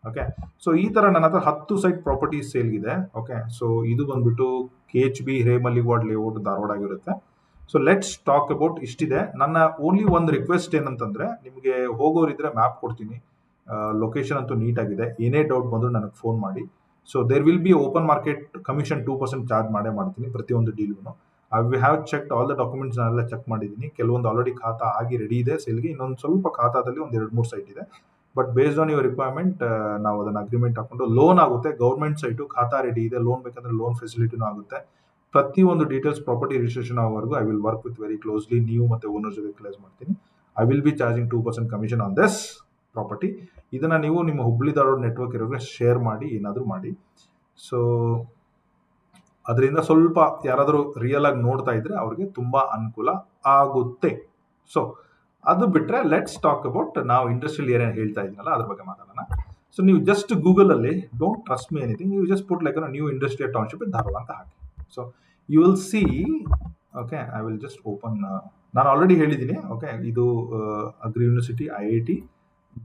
Okay, so ಈ ತರ ನನ್ನ ಹತ್ರ 10 ಸೈಟ್ ಪ್ರಾಪರ್ಟೀಸ್ ಸೇಲ್ಗಿದೆ. ಓಕೆ, ಸೊ ಇದು ಬಂದ್ಬಿಟ್ಟು KHB ಹಿರೇಮಲ್ಲಿವಾಡ್ ಲೇಔಟ್ ಧಾರವಾಡ ಆಗಿರುತ್ತೆ. ಸೊ ಲೆಟ್ಸ್ ಟಾಕ್ ಅಬೌಟ್ ಇಷ್ಟಿದೆ. ನನ್ನ ಓನ್ಲಿ ಒಂದು ರಿಕ್ವೆಸ್ಟ್ ಏನಂತಂದ್ರೆ, ನಿಮಗೆ ಹೋಗೋರಿದ್ರೆ ಮ್ಯಾಪ್ ಕೊಡ್ತೀನಿ, ಲೊಕೇಶನ್ ಅಂತೂ ನೀಟಾಗಿದೆ. ಏನೇ ಡೌಟ್ ಬಂದರೂ ನನಗೆ ಫೋನ್ ಮಾಡಿ. So there will be open market commission 2% charge ಮಾಡೇ ಮಾಡ್ತೀನಿ ಪ್ರತಿಯೊಂದು ಡೀಲ್ಗೂ. I have checked all the documents ನಾನೆಲ್ಲ ಚೆಕ್ ಮಾಡಿದ್ದೀನಿ. ಕೆಲವೊಂದು ಆಲ್ರೆಡಿ ಖಾತಾ ಆಗಿ ರೆಡಿ ಇದೆ ಸೇಲ್ಗೆ, ಇನ್ನೊಂದು ಸ್ವಲ್ಪ ಖಾತಾದಲ್ಲಿ ಒಂದು 2-3 ಸೈಟ್ ಇದೆ. But based on your requirement ನಾವು ಅದನ್ನು ಅಗ್ರಿಮೆಂಟ್ ಹಾಕೊಂಡು ಲೋನ್ ಆಗುತ್ತೆ. ಗೌರ್ಮೆಂಟ್ ಸೈಟು ಖಾತಾ ರೆಡಿ ಇದೆ, ಲೋನ್ ಬೇಕಂದ್ರೆ ಲೋನ್ ಫೆಸಿಲಿಟಿನೂ ಆಗುತ್ತೆ. ಪ್ರತಿಯೊಂದು ಡೀಟೇಲ್ಸ್ ಪ್ರಾಪರ್ಟಿ ರಿಜಿಸ್ಟ್ರೇಷನ್ ಆಗೋವರೆಗೂ I will work with very closely. ನೀವು ಮತ್ತು ಓನರ್ ಜೊತೆ ಕ್ಲೇಸ್ ಮಾಡ್ತೀನಿ. I will be charging 2% commission on this property. ಇದನ್ನು ನೀವು ನಿಮ್ಮ ಹುಬ್ಳಿ ಧಾರವಾಡ ನೆಟ್ವರ್ಕ್ ಇರೋರಿಗೆ ಶೇರ್ ಮಾಡಿ, ಏನಾದರೂ ಮಾಡಿ. ಸೊ ಅದರಿಂದ ಸ್ವಲ್ಪ ಯಾರಾದರೂ ರಿಯಲ್ ಆಗಿ ನೋಡ್ತಾ ಇದ್ರೆ ಅವ್ರಿಗೆ ತುಂಬ ಅನುಕೂಲ ಆಗುತ್ತೆ. ಸೊ ಅದು ಬಿಟ್ಟರೆ ಲೆಟ್ಸ್ ಟಾಕ್ ಅಬೌಟ್ ನಾವು ಇಂಡಸ್ಟ್ರಿಯಲ್ ಏರಿಯಾ ಹೇಳ್ತಾ ಇದ್ದೀನಲ್ಲ ಅದ್ರ ಬಗ್ಗೆ ಮಾತಾಡೋಣ. ಸೊ ನೀವು ಜಸ್ಟ್ ಗೂಗಲಲ್ಲಿ ಡೋಂಟ್ ಟ್ರಸ್ಟ್ ಮೀ ಎನಿಥಿಂಗ್, ನೀವು just put like new industrial township Dharwad ಅಂತ ಹಾಕಿ. So you will see. Okay, I will just open. ನಾನು ಆಲ್ರೆಡಿ ಹೇಳಿದ್ದೀನಿ. ಓಕೆ, ಇದು agri university IIT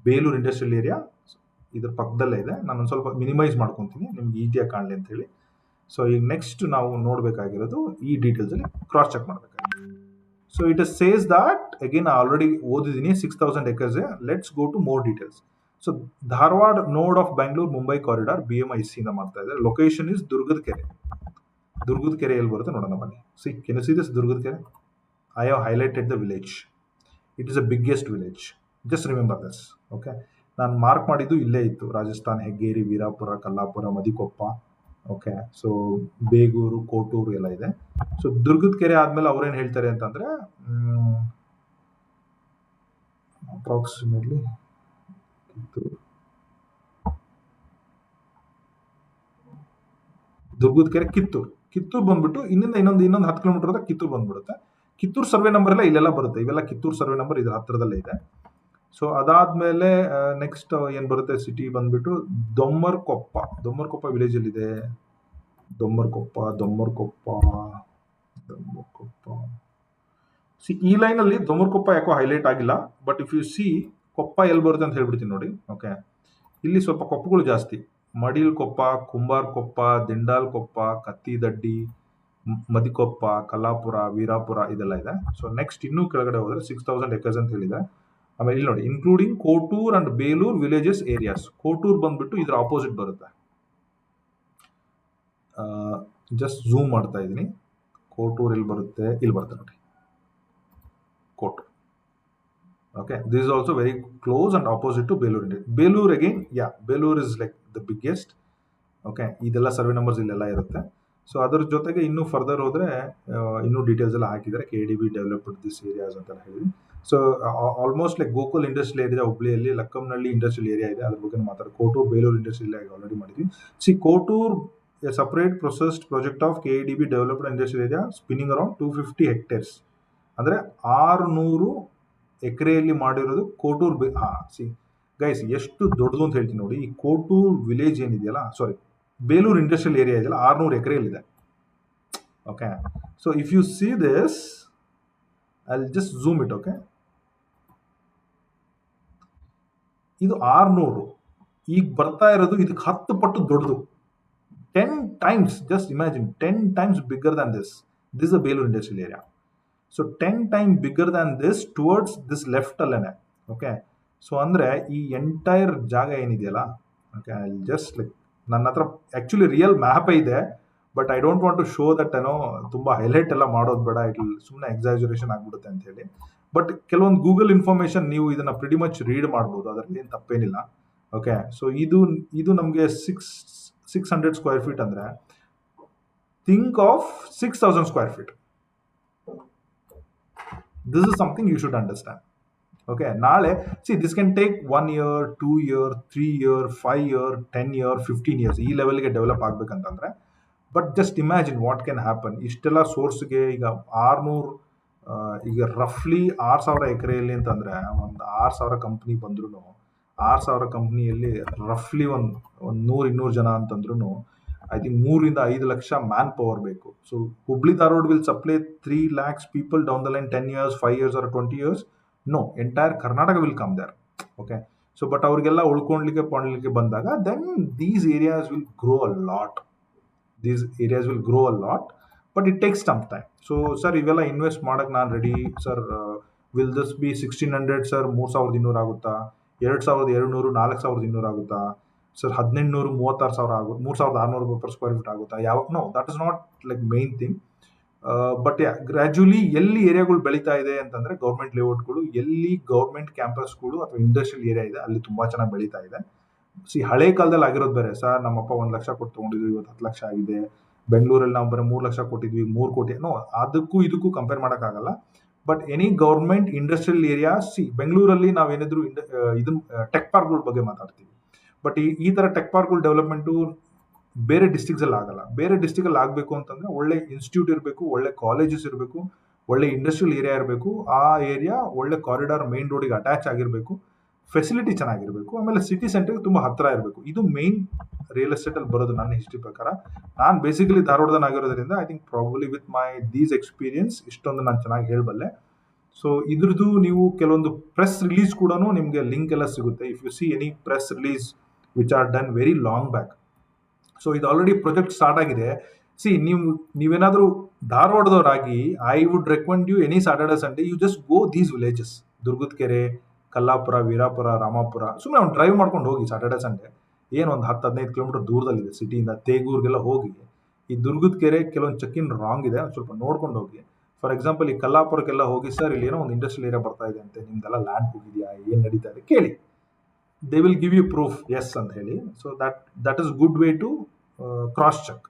Belur industrial area ಇದ್ರ ಪಕ್ಕದಲ್ಲೇ ಇದೆ. ನಾನು ಸ್ವಲ್ಪ ಮಿನಿಮೈಸ್ ಮಾಡ್ಕೊತೀನಿ ನಿಮ್ಗೆ ಈಸಿಯಾಗಿ ಕಾಣಲಿ ಅಂತ ಹೇಳಿ. ಸೊ ಈಗ ನೆಕ್ಸ್ಟ್ ನಾವು ನೋಡಬೇಕಾಗಿರೋದು ಈ ಡೀಟೇಲ್ಸಲ್ಲಿ ಕ್ರಾಸ್ ಚೆಕ್ ಮಾಡಬೇಕಾಗಿದೆ. So it says that again already ಓದಿದ್ದೀನಿ 6000 acres. Let's go to more details. So Dharwad node of Bangalore Mumbai corridor BMIC ಇಂದ ಮಾಡ್ತಾ ಇದ್ದಾರೆ. ಲೊಕೇಶನ್ ಇಸ್ ದುರ್ಗದ ಕೆರೆ. ದುರ್ಗದ ಕೆರೆ ಎಲ್ಲಿ ಬರುತ್ತೆ ನೋಡೋಣ ಬನ್ನಿ. ಕೆನ್ ಯು ಸಿ ದಿಸ್ ದುರ್ಗದ ಕೆರೆ? I have highlighted the village. It is a biggest village. Just remember this. Okay, ನಾನು ಮಾರ್ಕ್ ಮಾಡಿದ್ದು ಇಲ್ಲೇ ಇತ್ತು. ರಾಜಸ್ಥಾನ್, ಹೆಗ್ಗೇರಿ, ವೀರಾಪುರ, ಕಲ್ಲಾಪುರ, ಮದಿಕೊಪ್ಪ. ಓಕೆ, ಸೊ ಬೇಗೂರು, ಕೋಟೂರು ಎಲ್ಲ ಇದೆ. ಸೊ ದುರ್ಗದ ಕೆರೆ ಆದ್ಮೇಲೆ ಅವ್ರೇನು ಹೇಳ್ತಾರೆ ಅಂತಂದ್ರೆ ಅಪ್ರಾಕ್ಸಿಮೇಟ್ಲಿ ದುರ್ಗದ ಕೆರೆ ಕಿತ್ತೂರು ಬಂದ್ಬಿಟ್ಟು ಇನ್ನೊಂದು 10 ಕಿಲೋಮೀಟರ್ ಕಿತ್ತೂರು ಬಂದ್ಬಿಡುತ್ತೆ. ಕಿತ್ತೂರು ಸರ್ವೆ ನಂಬರ್ ಎಲ್ಲ ಇಲ್ಲೆಲ್ಲ ಬರುತ್ತೆ. ಇವೆಲ್ಲ ಕಿತ್ತೂರು ಸರ್ವೆ ನಂಬರ್ ಇದ್ರ ಹತ್ರದಲ್ಲೇ ಇದೆ. ಸೊ ಅದಾದ್ಮೇಲೆ ನೆಕ್ಸ್ಟ್ ಏನ್ ಬರುತ್ತೆ ಸಿಟಿ ಬಂದ್ಬಿಟ್ಟು ದೊಮ್ಮರ್ಕೊಪ್ಪ ವಿಲೇಜ್ ಅಲ್ಲಿ ಇದೆ. ದೊಮ್ಮರ್ಕೊಪ್ಪ ಈ ಲೈನ್ ಅಲ್ಲಿ ದೊಮ್ಮರ್ಕೊಪ್ಪ ಯಾಕೋ ಹೈಲೈಟ್ ಆಗಿಲ್ಲ. But if you C Koppa ಎಲ್ಲಿ ಬರುತ್ತೆ ಅಂತ ಹೇಳ್ಬಿಡ್ತೀನಿ ನೋಡಿ. ಓಕೆ, ಇಲ್ಲಿ ಸ್ವಲ್ಪ ಕೊಪ್ಪಗಳು ಜಾಸ್ತಿ. ಮಡಿಲ್ ಕೊಪ್ಪ, ಕುಂಬಾರ್ ಕೊಪ್ಪ, ದಿಂಡಾಲ್ ಕೊಪ್ಪ, ಕತ್ತಿದಡ್ಡಿ, ಮದಿಕೊಪ್ಪ, ಕಲ್ಲಾಪುರ, ವೀರಾಪುರ ಇದೆಲ್ಲ ಇದೆ. ಸೊ ನೆಕ್ಸ್ಟ್ ಇನ್ನೂ ಕೆಳಗಡೆ ಹೋದ್ರೆ 6000 acres ಅಂತ ಹೇಳಿದೆ. ಆಮೇಲೆ ಇಲ್ಲಿ ನೋಡಿ including Kotur and Belur villages areas. Kotur ಬಂದ್ಬಿಟ್ಟು ಇದ್ರ ಆಪೋಸಿಟ್ ಬರುತ್ತೆ. ಜಸ್ಟ್ ಝೂಮ್ ಮಾಡ್ತಾ ಇದ್ದೀನಿ. ಕೋಟೂರ್ ಇಲ್ಲಿ ಬರುತ್ತೆ ನೋಡಿ Kotur. Okay, this is also very close and opposite to Belur. Belur again Belur is like the biggest. Okay, ಇದೆಲ್ಲ ಸರ್ವೆ ನಂಬರ್ಸ್ ಇಲ್ಲೆಲ್ಲ ಇರುತ್ತೆ. ಸೊ ಅದ್ರ ಜೊತೆಗೆ ಇನ್ನೂ ಫರ್ದರ್ ಹೋದ್ರೆ ಇನ್ನೂ ಡೀಟೇಲ್ಸ್ ಎಲ್ಲ ಹಾಕಿದ್ದಾರೆ. KDB ಡೆವಲಪ್ಡ್ ದಿಸ್ ಏರಿಯಾಸ್ ಅಂತ ಹೇಳಿ. So almost like Gokul industrial area ಹುಬ್ಳಿಯಲ್ಲಿ, ಲಕ್ಕಂನಹಳ್ಳಿ ಇಂಡಸ್ಟ್ರಿಯಲ್ ಏರಿಯಾ ಇದೆ, ಅದ್ರ ಬಗ್ಗೆ ಮಾತಾಡೋದು. Kotur Belur industrial area already ಮಾಡಿದ್ವಿ. Kotur a separate processed project of KDB developed industrial area spinning around 250 hectares. ಅಂದರೆ 600 ಎಕರೆಯಲ್ಲಿ ಮಾಡಿರೋದು ಕೋಟೂರ್. ಗೈಸ್ ಎಷ್ಟು ದೊಡ್ಡದು ಅಂತ ಹೇಳ್ತೀನಿ ನೋಡಿ. ಈ ಕೋಟೂರ್ ವಿಲೇಜ್ ಏನಿದೆಯಲ್ಲ, ಸಾರಿ ಬೇಲೂರು ಇಂಡಸ್ಟ್ರಿಯಲ್ ಏರಿಯಾ ಇದೆಯಲ್ಲ, 600 ಎಕರೆಯಲ್ಲಿದೆ. Okay, so if you see this, I will just zoom it. Okay, ಇದು 600. ಈಗ ಬರ್ತಾ ಇರೋದು ಇದಕ್ಕೆ 10 ಪಟ್ಟು ದೊಡ್ಡದು. 10 times, just imagine, 10 times bigger than this. This is a Belur industrial area. So 10 times bigger than this towards this left ಅಲ್ಲೇನೆ. Okay, so ಅಂದರೆ ಈ ಎಂಟೈರ್ ಜಾಗ ಏನಿದೆಯಲ್ಲ, ಓಕೆ, ಐ ಜಸ್ಟ್ ಲೈಕ್ ನನ್ನ ಹತ್ರ ಆ್ಯಕ್ಚುಲಿ ರಿಯಲ್ ಮ್ಯಾಪೇ ಇದೆ. But I don't want to show that ಏನೋ ತುಂಬ ಹೈಲೈಟ್ ಎಲ್ಲ ಮಾಡೋದು ಬೇಡ, ಇಟ್ ಸುಮ್ಮನೆ ಎಕ್ಸಾಜುರೇಷನ್ ಆಗಿಬಿಡುತ್ತೆ ಅಂತ ಹೇಳಿ. ಬಟ್ ಕೆಲವೊಂದು ಗೂಗಲ್ ಇನ್ಫಾರ್ಮೇಷನ್ ನೀವು ಇದನ್ನು ಪ್ರಿಟಿ ಮಚ್ ರೀಡ್ ಮಾಡ್ಬೋದು, ಅದರಲ್ಲಿ ಏನು ತಪ್ಪೇನಿಲ್ಲ. ಓಕೆ, ಸೊ ಇದು ನಮಗೆ 600 square feet ಅಂದರೆ think of 6000 square feet. This is something you should understand. Okay, ನಾಳೆ this can take 1 year, 2 year, 3 year, 5 year, 10 year, 15 years ಈ ಲೆವೆಲ್ಗೆ ಡೆವಲಪ್ ಆಗ್ಬೇಕಂತಂದ್ರೆ. But just imagine what can happen. ಇಷ್ಟೆಲ್ಲ ಸೋರ್ಸ್ಗೆ ಈಗ 600, ಈಗ ರಫ್ಲಿ 6000 ಎಕರೆಯಲ್ಲಿ ಅಂತಂದ್ರೆ ಒಂದು 6000 ಕಂಪ್ನಿ ಬಂದ್ರು, 6000 ಕಂಪ್ನಿಯಲ್ಲಿ ರಫ್ಲಿ ಒಂದು 100-200 ಜನ ಅಂತಂದ್ರು ಐ ಥಿಂಕ್ 3 ರಿಂದ 5 ಲಕ್ಷ ಮ್ಯಾನ್ ಪವರ್ ಬೇಕು. ಸೊ Hubli Dharwad will supply 3 lakhs people down the line 10 years, 5 years or 20 years. No, entire Karnataka will come there. Okay, so but ಅವ್ರಿಗೆಲ್ಲ ಉಳ್ಕೊಳ್ಲಿಕ್ಕೆ ಪಡ್ಲಿಕ್ಕೆ ಬಂದಾಗ then these areas will grow a lot. But it takes some time. So sir ಇವೆಲ್ಲ invest ಮಾಡಕ್ಕೆ ನಾನು ready sir. Will this be 1600 sir? 3200 ಆಗುತ್ತಾ? 2200 4200 ಆಗುತ್ತಾ sir? 1800 36,000 ಆಗುತ್ತೆ? 3600 per square feet ಆಗುತ್ತಾ? No, that is not like main thing. But gradually ಎಲ್ಲಿ ಏರಿಯಾಗಳು ಬೆಳೀತಾ ಇದೆ ಅಂತಂದ್ರೆ ಗೌರ್ಮೆಂಟ್ ಲೇಔಟ್ಗಳು, ಎಲ್ಲಿ ಗೌರ್ಮೆಂಟ್ ಕ್ಯಾಂಪಸ್ಗಳು ಅಥವಾ ಇಂಡಸ್ಟ್ರಿಯಲ್ ಏರಿಯಾ ಇದೆ ಅಲ್ಲಿ ತುಂಬಾ ಚೆನ್ನಾಗಿ ಬೆಳೀತಾ ಇದೆ. ಹಳೆ ಕಾಲದಲ್ಲಿ ಆಗಿರೋದು ಬೇರೆ. ಸರ್ ನಮ್ಮಪ್ಪ 1 ಲಕ್ಷ ಕೊಟ್ಟು ತಗೊಂಡಿದ್ವಿ, ಇವತ್ತು 10 ಲಕ್ಷ ಆಗಿದೆ. ಬೆಂಗಳೂರಲ್ಲಿ ನಾವು ಬರೀ 3 ಲಕ್ಷ ಕೊಟ್ಟಿದ್ವಿ, 3 ಕೋಟಿ. ನೋ, ಅದಕ್ಕೂ ಇದಕ್ಕೂ ಕಂಪೇರ್ ಮಾಡೋಕ್ಕಾಗಲ್ಲ. But any government industrial area, ಬೆಂಗಳೂರಲ್ಲಿ ನಾವೇನಿದ್ರು ಇದನ್ನ ಟೆಕ್ ಪಾರ್ಕ್ಗಳ ಬಗ್ಗೆ ಮಾತಾಡ್ತೀವಿ. ಬಟ್ ಈ ತರ ಟೆಕ್ ಪಾರ್ಕ್ಗಳ ಡೆವಲಪ್ಮೆಂಟು ಬೇರೆ ಡಿಸ್ಟ್ರಿಕ್ಸ್ ಅಲ್ಲಿ ಆಗಲ್ಲ. ಬೇರೆ ಡಿಸ್ಟ್ರಿಕ್ಟ್ ಅಲ್ಲಿ ಆಗಬೇಕು ಅಂತಂದ್ರೆ ಒಳ್ಳೆ ಇನ್ಸ್ಟಿಟ್ಯೂಟ್ ಇರಬೇಕು, ಒಳ್ಳೆ ಕಾಲೇಜಸ್ ಇರಬೇಕು, ಒಳ್ಳೆ ಇಂಡಸ್ಟ್ರಿಯಲ್ ಏರಿಯಾ ಇರಬೇಕು. ಆ ಏರಿಯಾ ಒಳ್ಳೆ ಕಾರಿಡಾರ್ ಮೇನ್ ರೋಡಿಗೆ ಅಟ್ಯಾಚ್ ಆಗಿರಬೇಕು, ಫೆಸಿಲಿಟಿ ಚೆನ್ನಾಗಿರಬೇಕು, ಆಮೇಲೆ ಸಿಟಿ ಸೆಂಟರ್ಗೆ ತುಂಬ ಹತ್ತಿರ ಇರಬೇಕು. ಇದು ಮೇನ್ ರಿಯಲ್ ಎಸ್ಟೇಟ್ ಅಲ್ಲಿ ಬರೋದು ನನ್ನ ಹಿಸ್ಟ್ರಿ ಪ್ರಕಾರ. ನಾನು ಬೇಸಿಕಲಿ ಧಾರವಾಡದನ್ನಾಗಿರೋದ್ರಿಂದ I think probably with my these experience ಇಷ್ಟೊಂದು ನಾನು ಚೆನ್ನಾಗಿ ಹೇಳಬಲ್ಲೆ. ಸೊ ಇದ್ರದ್ದು ನೀವು ಕೆಲವೊಂದು ಪ್ರೆಸ್ ರಿಲೀಸ್ ಕೂಡ ನಿಮಗೆ ಲಿಂಕ್ ಎಲ್ಲ ಸಿಗುತ್ತೆ. If you see any press release which are done very long back. So ಇದು ಆಲ್ರೆಡಿ ಪ್ರಾಜೆಕ್ಟ್ ಸ್ಟಾರ್ಟ್ ಆಗಿದೆ. ನೀವೇನಾದರೂ ಧಾರವಾಡದವರಾಗಿ I would recommend you any Saturday Sunday you just go these villages. ದುರ್ಗದ ಕೆರೆ, ಕಲ್ಲಾಪುರ, ವೀರಾಪುರ, ರಾಮಾಪುರ. ಸುಮ್ಮನೆ ಒಂದು ಡ್ರೈವ್ ಮಾಡ್ಕೊಂಡು ಹೋಗಿ ಸ್ಯಾಟರ್ಡೆ ಸಂಡೇ. ಏನು ಒಂದು 10-15 ಕಿಲೋಮೀಟರ್ ದೂರದಲ್ಲಿದೆ ಸಿಟಿಯಿಂದ. ತೇಗೂರಿಗೆಲ್ಲ ಹೋಗಿ ಈ ದುರ್ಗದ ಕೆರೆ ಕೆಲವೊಂದು ಚೆಕ್-ಇನ್ ರಾಂಗ್ ಇದೆ, ಒಂದು ಸ್ವಲ್ಪ ನೋಡ್ಕೊಂಡು ಹೋಗಿ. ಫಾರ್ ಎಕ್ಸಾಂಪಲ್ ಈ ಕಲ್ಲಾಪುರಕ್ಕೆಲ್ಲ ಹೋಗಿ, ಸರ್ ಇಲ್ಲಿ ಏನೋ ಒಂದು ಇಂಡಸ್ಟ್ರಿಯಲ್ ಏರಿಯಾ ಬರ್ತಾ ಇದೆ ಅಂತೆ, ನಿಮ್ದೆಲ್ಲ ಲ್ಯಾಂಡ್ ಹೋಗಿದೆಯಾ, ಏನು ನಡೀತಾ ಇದೆ ಕೇಳಿ. They will give you proofs ಅಂತ ಹೇಳಿ. So that is good way to cross check.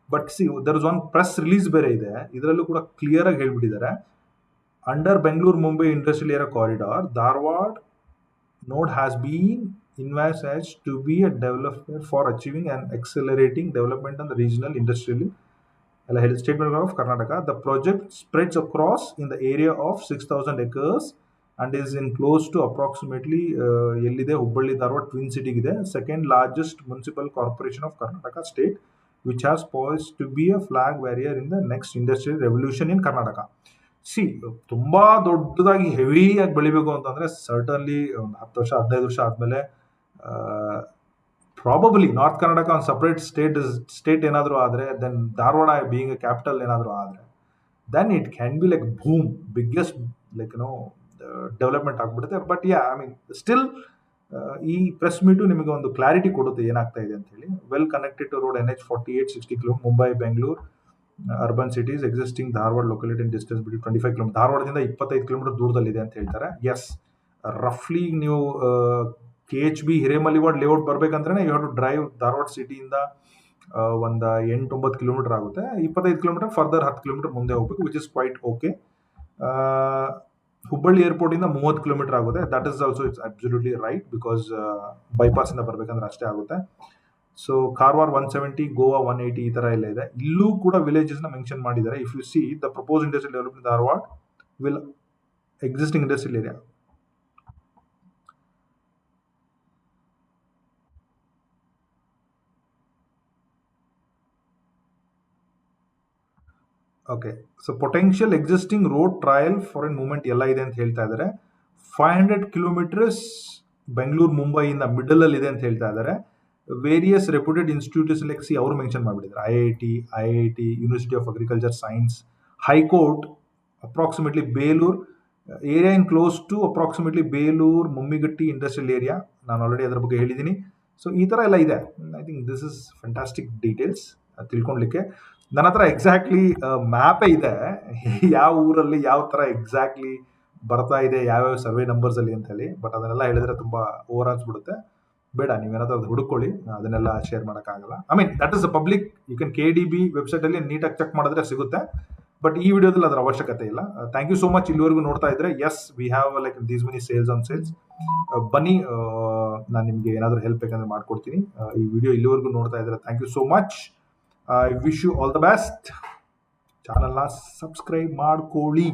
But there is one press release ಬೇರೆ ಇದೆ, ಇದರಲ್ಲೂ ಕೂಡ ಕ್ಲಿಯರ್ ಆಗಿ ಹೇಳ್ಬಿಟ್ಟಿದ್ದಾರೆ. Under Bengaluru Mumbai industrial area corridor, Dharwad node has been envisaged to be a developer for achieving and accelerating development on the regional industrial statement of Karnataka. The project spreads across in the area of 6,000 acres and is in close to approximately ellide Hubballi Dharwad twin city ide, second largest municipal corporation of Karnataka state, which has poised to be a flag bearer in the next industrial revolution in Karnataka. ತುಂಬಾ ದೊಡ್ಡದಾಗಿ ಹೆವಿಯಾಗಿ ಬೆಳಿಬೇಕು ಅಂತಂದ್ರೆ certainly ಒಂದು 10 ವರ್ಷ 15 ವರ್ಷ ಆದ್ಮೇಲೆ probably north Karnataka ಒಂದು separate state ಏನಾದರೂ ಆದರೆ, then Dharwad being a capital ಏನಾದರೂ ಆದರೆ, then it can be like boom, biggest like development ಆಗ್ಬಿಡುತ್ತೆ. ಬಟ್ ಐ ಮೀನ್ ಸ್ಟಿಲ್ ಈ ಪ್ರೆಸ್ ಮೀಟು ನಿಮಗೆ ಒಂದು ಕ್ಲಾರಿಟಿ ಕೊಡುತ್ತೆ ಏನಾಗ್ತಾ ಇದೆ ಅಂತ ಹೇಳಿ. Well connected to road NH 48 60 km, Mumbai, Bengaluru urban cities, existing Dharwad located in distance between 25 km. ಧಾರವಾಡದಿಂದ 25 ಕಿಲೋಮೀಟರ್ ದೂರದಲ್ಲಿದೆ ಅಂತ ಹೇಳ್ತಾರೆ. ಎಸ್, ರಫ್ಲಿ ನೀವು KHB ಹಿರೇಮಲಿವಾಡ್ ಲೇಔಟ್ ಬರ್ಬೇಕಂದ್ರೆ you have to drive Dharwad ಸಿಟಿಯಿಂದ ಒಂದು 8-9 ಕಿಲೋಮೀಟರ್ ಆಗುತ್ತೆ. 25 ಕಿಲೋಮೀಟರ್ ಫರ್ದರ್ 10 ಕಿಲೋಮೀಟರ್ ಮುಂದೆ ಹೋಗ್ಬೇಕು, which is quite okay. Hubballi airport ಇಂದ 30 ಕಿಲೋಮೀಟರ್ ಆಗುತ್ತೆ. That is also it's absolutely right, because bypass ಇಂದ ಬರ್ಬೇಕಂದ್ರೆ ಅಷ್ಟೇ ಆಗುತ್ತೆ. ಸೊ ಕಾರವಾರ 170, ಗೋವಾ 180 ಈ ತರ ಎಲ್ಲ ಇದೆ. ಇಲ್ಲೂ ಕೂಡ ವಿಲೇಜಸ್ ನ ಮೆನ್ಷನ್ ಮಾಡಿದ್ದಾರೆ. If you C the propose industrial development Dharwad will existing industrial area. Okay, so potential existing road trial foreign movement ಎಲ್ಲ ಇದೆ ಅಂತ ಹೇಳ್ತಾ ಇದ್ದಾರೆ. 500 ಕಿಲೋಮೀಟರ್ಸ್ ಬೆಂಗಳೂರು ಮುಂಬೈಯಿಂದ ಮಿಡಲ್ ಅಲ್ಲಿ ಇದೆ ಅಂತ ಹೇಳ್ತಾ ಇದ್ದಾರೆ. ವೇರಿಯಸ್ ರೆಪ್ಯೂಟೆಡ್ ಇನ್ಸ್ಟಿಟ್ಯೂಟ್ಸ್ ಲೈಕ್ ಅವರು ಮೆನ್ಷನ್ ಮಾಡಿಬಿಟ್ಟಿದ್ದಾರೆ. IIT, university of agriculture science, high court, approximately Belur area in close to approximately Belur Mummigatti industrial area. ನಾನು ಆಲ್ರೆಡಿ ಅದರ ಬಗ್ಗೆ ಹೇಳಿದ್ದೀನಿ. ಸೊ ಈ ಥರ ಎಲ್ಲ ಇದೆ. I think this is fantastic details ತಿಳ್ಕೊಳ್ಲಿಕ್ಕೆ. ನನ್ನ ಹತ್ರ ಎಕ್ಸಾಕ್ಟ್ಲಿ ಮ್ಯಾಪೇ ಇದೆ, ಯಾವ ಊರಲ್ಲಿ ಯಾವ ಥರ ಎಕ್ಸಾಕ್ಟ್ಲಿ ಬರ್ತಾ ಇದೆ, ಯಾವ್ಯಾವ ಸರ್ವೆ ನಂಬರ್ಸ್ ಅಲ್ಲಿ ಅಂತ ಹೇಳಿ. ಬಟ್ ಅದನ್ನೆಲ್ಲ ಹೇಳಿದ್ರೆ ತುಂಬ ಓವರ್ ಅನ್ಸ್ಬಿಡುತ್ತೆ. ಬೇಡ, ನೀವೇನಾದ್ರೂ ಅದು ಹುಡುಕೊಳ್ಳಿ, ಅದನ್ನೆಲ್ಲ ಶೇರ್ ಮಾಡೋಕ್ಕಾಗಲ್ಲ. I mean that is a public, you can KDB ವೆಬ್ಸೈಟಲ್ಲಿ ನೀಟಾಗಿ ಚೆಕ್ ಮಾಡಿದ್ರೆ ಸಿಗುತ್ತೆ. ಬಟ್ ಈ ವಿಡಿಯೋದಲ್ಲಿ ಅದರ ಅವಶ್ಯಕತೆ ಇಲ್ಲ. ಥ್ಯಾಂಕ್ ಯು ಸೋ ಮಚ್ ಇಲ್ಲಿವರೆಗೂ ನೋಡ್ತಾ ಇದ್ರೆ. Yes, we have like these many sales on sales. ಬನ್ನಿ, ನಾನು ನಿಮಗೆ ಏನಾದರೂ ಹೆಲ್ಪ್ ಬೇಕಂದ್ರೆ ಮಾಡ್ಕೊಡ್ತೀನಿ. ಈ ವಿಡಿಯೋ ಇಲ್ಲಿವರೆಗೂ ನೋಡ್ತಾ ಇದ್ರೆ thank you so much. I wish you all the best. ಚಾನಲ್ನ ಸಬ್ಸ್ಕ್ರೈಬ್ ಮಾಡ್ಕೊಳ್ಳಿ.